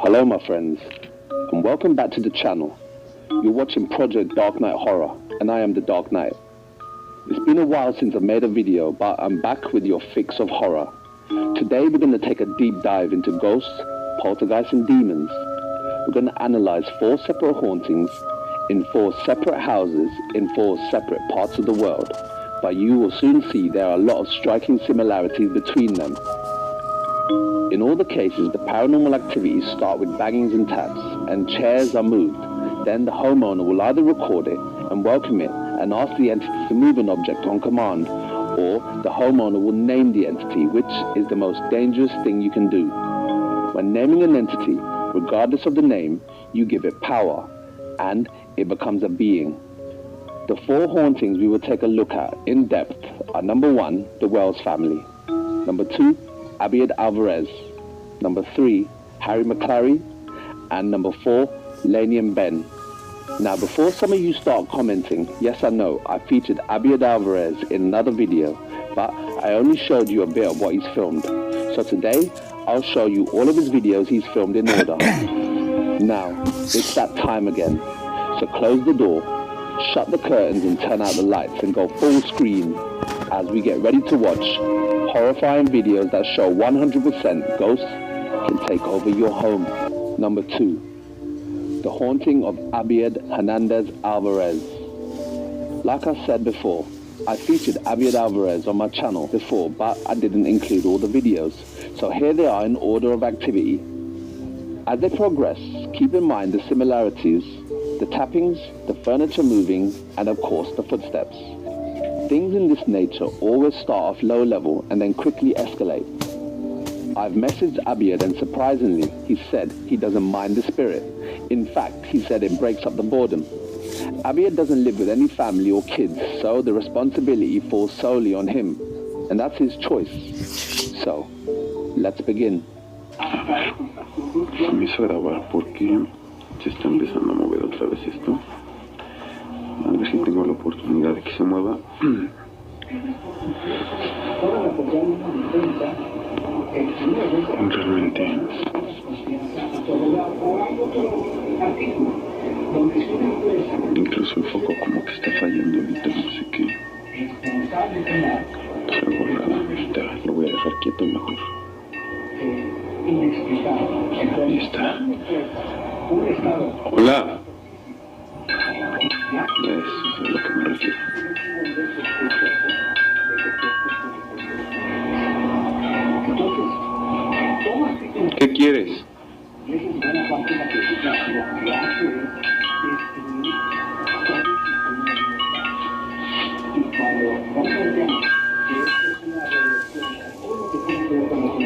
Hello my friends, and welcome back to the channel. You're watching Project Dark Knight Horror, and I am the Dark Knight. It's been a while since I've made a video, but I'm back with your fix of horror. Today we're going to take a deep dive into ghosts, poltergeists and demons. We're going to analyze 4 separate hauntings in 4 separate houses in 4 separate parts of the world. But you will soon see there are a lot of striking similarities between them. In all the cases, the paranormal activities start with bangings and taps, and chairs are moved. Then the homeowner will either record it and welcome it and ask the entity to move an object on command, or the homeowner will name the entity, which is the most dangerous thing you can do. When naming an entity, regardless of the name, you give it power, and it becomes a being. The 4 hauntings we will take a look at in depth are: number 1, the Wells family; number 2, Abiad Alvarez; number 3, Harry McClary; and number 4, Laney and Ben. Now before some of you start commenting, yes I know, I featured Abiad Alvarez in another video, but I only showed you a bit of what he's filmed. So today, I'll show you all of his videos he's filmed in order. Now, it's that time again. So close the door, shut the curtains and turn out the lights and go full screen as we get ready to watch horrifying videos that show 100% ghosts can take over your home. Number 2, the haunting of Abiad Hernandez Alvarez. Like I said before, I featured Abiad Alvarez on my channel before, but I didn't include all the videos. So here they are in order of activity. As they progress, keep in mind the similarities, the tappings, the furniture moving, and of course the footsteps. Things in this nature always start off low level and then quickly escalate. I've messaged Abiad and surprisingly, he said he doesn't mind the spirit. In fact, he said it breaks up the boredom. Abiad doesn't live with any family or kids, so the responsibility falls solely on him. And that's his choice. So, let's begin. Permiso a grabar porque se está empezando a mover otra vez esto. A ver si tengo la oportunidad de que se mueva. Realmente incluso el foco como que está fallando ahorita, no sé qué. Pero nada, ahorita lo voy a dejar quieto mejor. Ahí está. Hola. Eso es a lo que me refiero. ¿Qué quieres?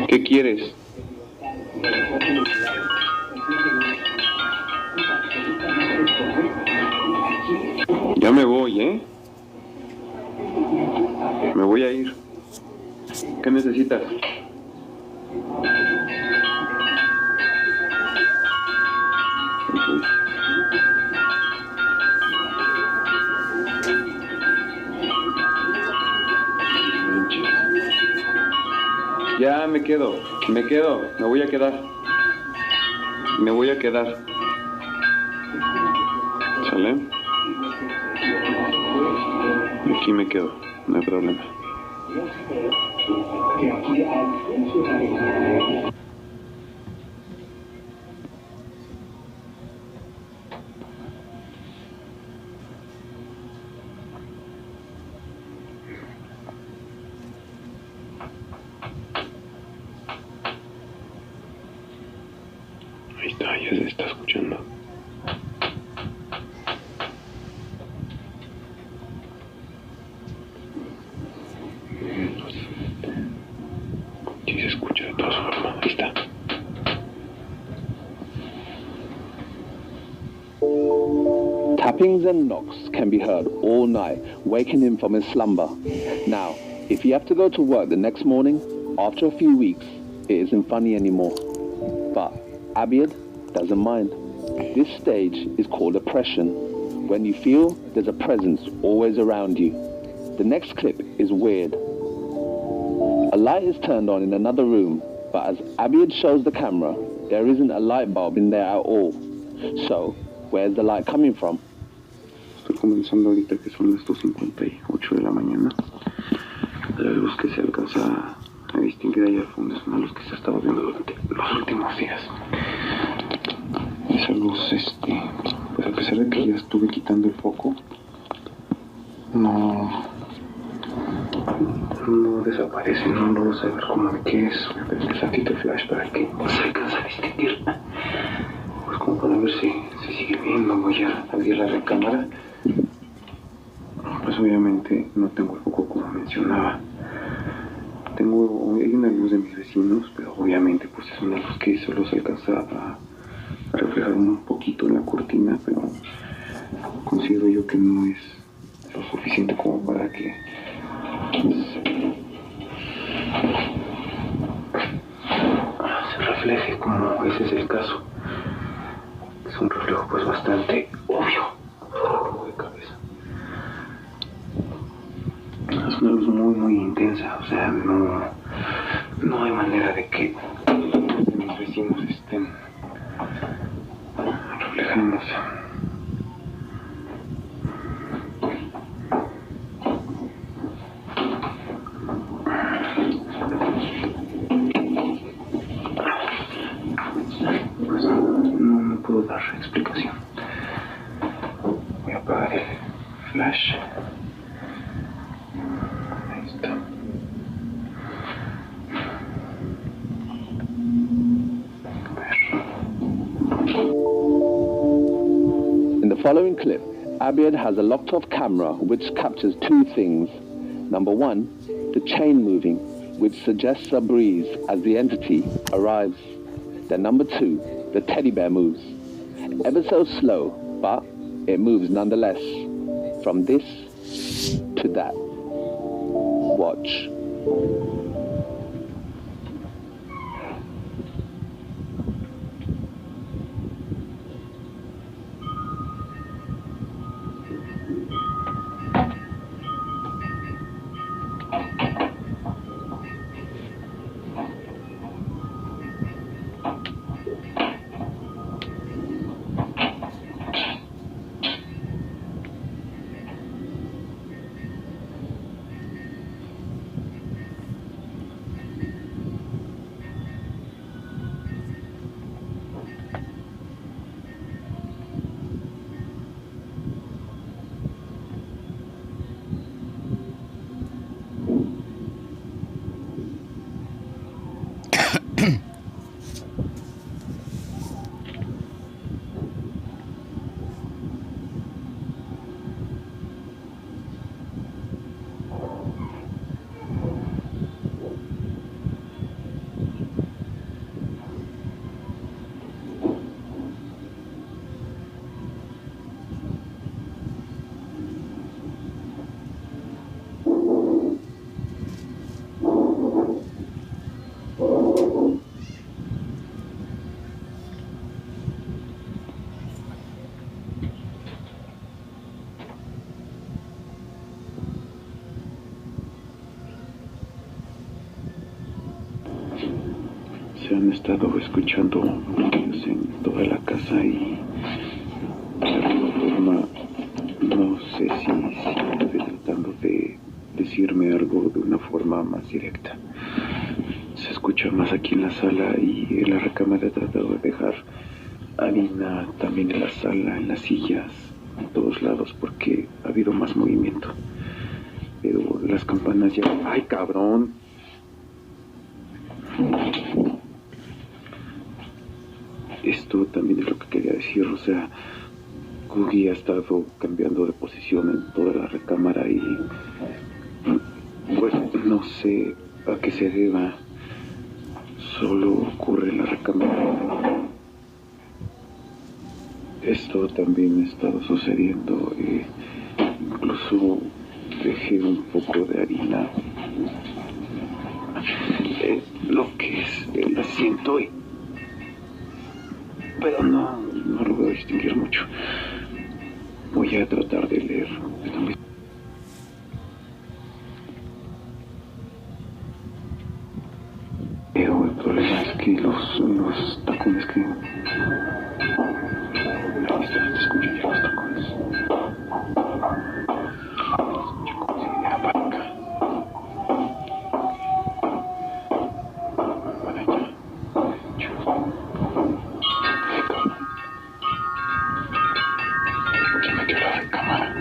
¿Qué quieres? Ya me voy, ¿eh? Me voy a ir. ¿Qué necesitas? Ya me quedo, me voy a quedar. Me voy a quedar. ¿Sale? Aquí me quedo, no hay problema. Ahí está, ya se está escuchando. Sí se escucha de todas formas, ahí está. Tappings and knocks can be heard all night, waking him from his slumber. Now, if you have to go to work the next morning, after a few weeks, it isn't funny anymore. But Abiad doesn't mind. This stage is called oppression, when you feel there's a presence always around you. The next clip is weird. A light is turned on in another room, But as Abid shows the camera, there isn't a light bulb in there at all. So, where's the light coming from? Estoy comenzando ahorita que son las 2:58 de la mañana. La luz que se alcanza a distinguir ahí al fondo es una luz que se ha estado viendo durante los últimos días. Esa luz, pues a pesar de que ya estuve quitando el foco, no desaparece, no logro saber cómo de qué es. Voy a prender un ratito el flash para que se alcance a distinguir. Pues como para ver si se sigue viendo. Voy a abrir la recámara. Pues obviamente no tengo el foco como mencionaba. Hay una luz de mis vecinos, pero obviamente pues es una luz que solo se alcanza a reflejar un poquito en la cortina, pero considero yo que no es lo suficiente como para que se refleje, como ese es el caso. Es un reflejo pues bastante obvio de cabeza. Es una luz muy intensa, o sea, no hay manera de que mis vecinos estén reflejándose. Pues no puedo dar explicación. Voy a apagar el flash. Ahí está. In the following clip, Abid has a locked-off camera which captures two things. Number one, the chain moving, which suggests a breeze as the entity arrives. Then number two, the teddy bear moves. Ever so slow, but it moves nonetheless. From this to that. Watch. Se han estado escuchando ruidos en toda la casa y de alguna forma no sé si estoy tratando de decirme algo de una forma más directa. Se escucha más aquí en la sala y en la recámara he tratado de dejar harina también en la sala, en las sillas, en todos lados porque ha habido más movimiento. Pero las campanas ya... ¡Ay, cabrón! Esto también es lo que quería decir, o sea, Googie ha estado cambiando de posición en toda la recámara y pues no sé a qué se deba, solo ocurre en la recámara. Esto también ha estado sucediendo, incluso dejé un poco de harina, lo que es el asiento pero no lo voy a distinguir mucho. Voy a tratar de leer. Pero el problema Sí, los tacones que... Ahí está, se escuchan ya los tacones. Se escucha como si viniera para acá. Para allá. Ay, cabrón. Se metió la recámara.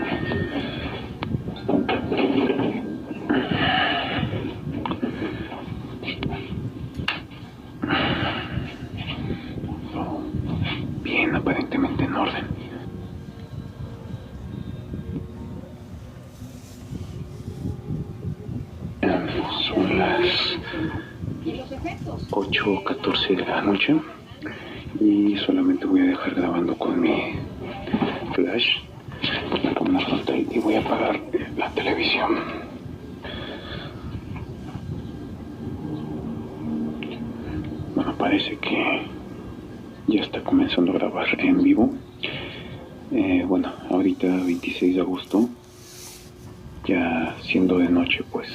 Bien, aparentemente en orden. Son las 8:14 de la noche y solamente voy a dejar grabando con mi flash la cámara frontal y voy a apagar la televisión. Bueno, parece que ya está comenzando a grabar en vivo. Bueno, ahorita 26 de agosto, ya siendo de noche, pues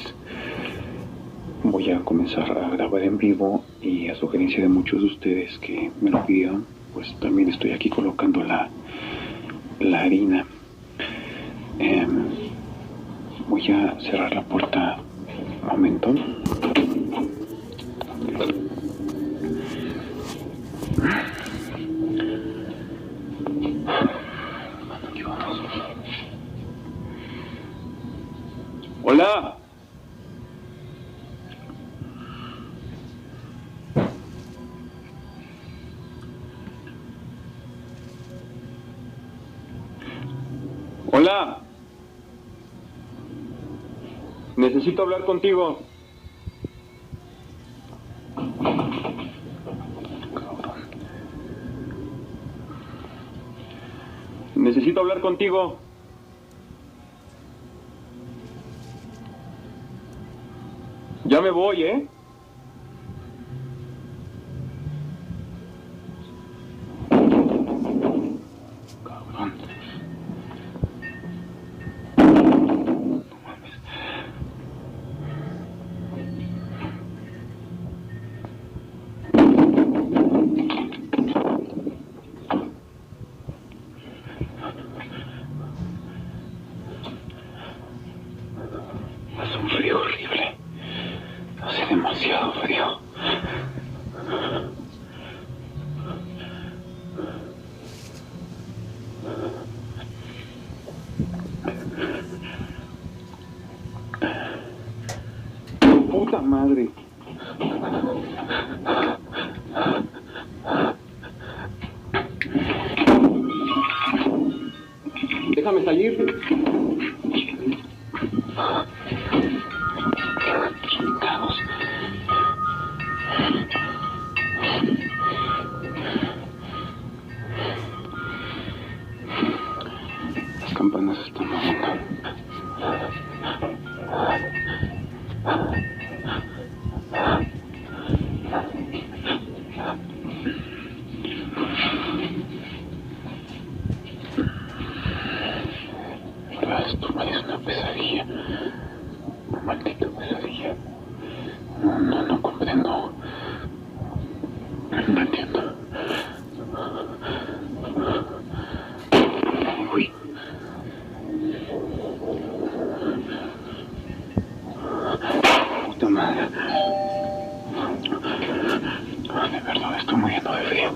voy a comenzar a grabar en vivo y a sugerencia de muchos de ustedes que me lo pidieron, pues también estoy aquí colocando la harina. Voy a cerrar la puerta un momento. Aquí vamos. ¡Hola! ¡Hola! Necesito hablar contigo. Necesito hablar contigo. Ya me voy, ¿eh? Cabrón. No mames. Hace un frío horrible. Hace demasiado frío. ¡Puta madre! Déjame salir. Chingados. Las campanas están moviendo. Esto es una pesadilla. Una maldita pesadilla. No comprendo. No entiendo. Uy. Puta madre. De verdad estoy muriendo de frío.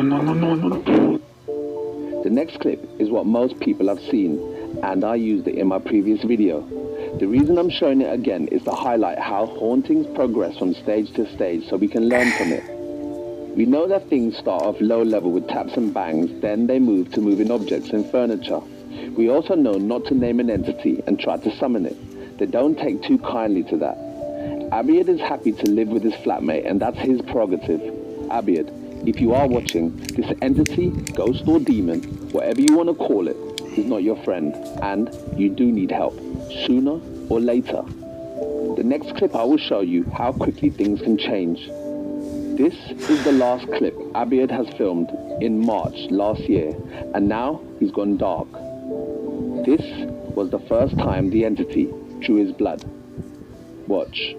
No. The next clip is what most people have seen, and I used it in my previous video. The reason I'm showing it again is to highlight how hauntings progress from stage to stage so we can learn from it. We know that things start off low level with taps and bangs, then they move to moving objects and furniture. We also know not to name an entity and try to summon it. They don't take too kindly to that. Abiad is happy to live with his flatmate, and that's his prerogative. Abiad, if you are watching, this entity, ghost or demon, whatever you want to call it, is not your friend, and you do need help, sooner or later. The next clip I will show you how quickly things can change. This is the last clip Abiad has filmed in March last year, and now he's gone dark. This was the first time the entity drew his blood. Watch.